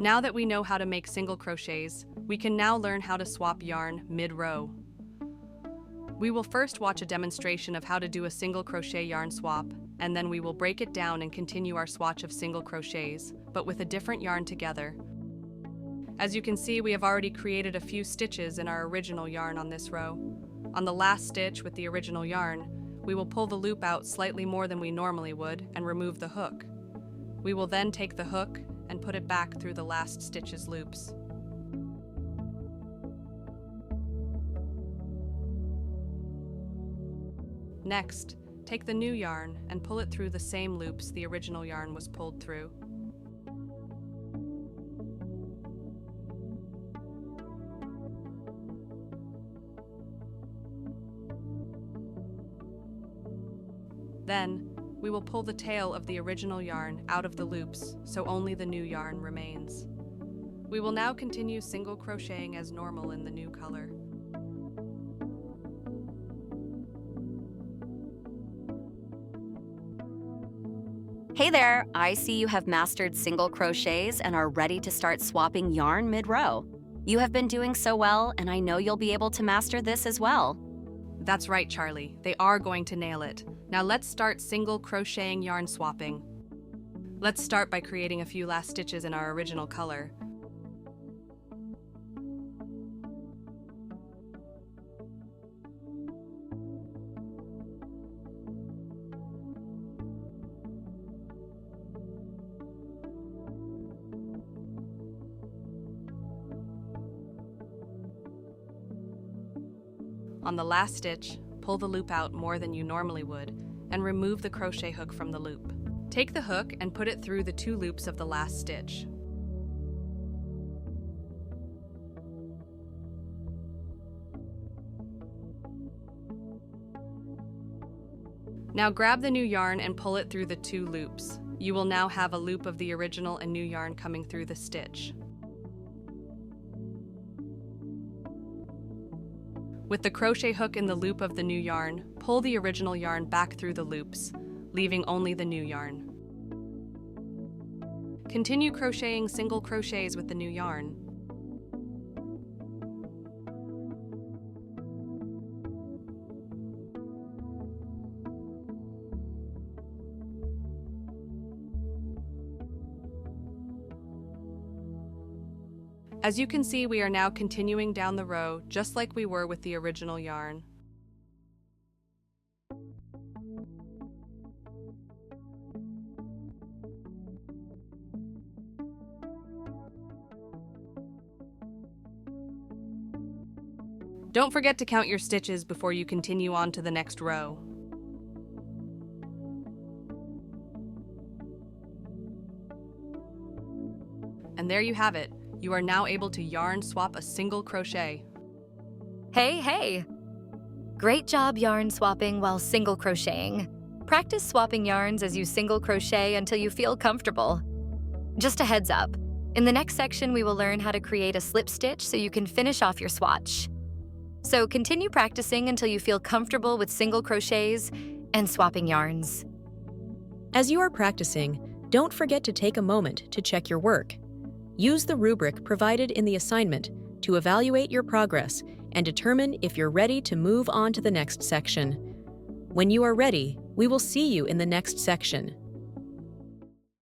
Now that we know how to make single crochets, we can now learn how to swap yarn mid-row. We will first watch a demonstration of how to do a single crochet yarn swap, and then we will break it down and continue our swatch of single crochets, but with a different yarn together. As you can see, we have already created a few stitches in our original yarn on this row. On the last stitch with the original yarn, we will pull the loop out slightly more than we normally would and remove the hook. We will then take the hook and put it back through the last stitch's loops. Next, take the new yarn and pull it through the same loops the original yarn was pulled through. Then, we will pull the tail of the original yarn out of the loops so only the new yarn remains. We will now continue single crocheting as normal in the new color. Hey there, I see you have mastered single crochets and are ready to start swapping yarn mid-row. You have been doing so well, and I know you'll be able to master this as well. That's right, Charlie. They are going to nail it. Now let's start single crocheting yarn swapping. Let's start by creating a few last stitches in our original color. On the last stitch, pull the loop out more than you normally would and remove the crochet hook from the loop. Take the hook and put it through the 2 loops of the last stitch. Now grab the new yarn and pull it through the 2 loops. You will now have a loop of the original and new yarn coming through the stitch. With the crochet hook in the loop of the new yarn, pull the original yarn back through the loops, leaving only the new yarn. Continue crocheting single crochets with the new yarn. As you can see, we are now continuing down the row, just like we were with the original yarn. Don't forget to count your stitches before you continue on to the next row. And there you have it. You are now able to yarn swap a single crochet. Hey! Great job yarn swapping while single crocheting. Practice swapping yarns as you single crochet until you feel comfortable. Just a heads up, in the next section we will learn how to create a slip stitch so you can finish off your swatch. So continue practicing until you feel comfortable with single crochets and swapping yarns. As you are practicing, don't forget to take a moment to check your work. Use the rubric provided in the assignment to evaluate your progress and determine if you're ready to move on to the next section. When you are ready, we will see you in the next section.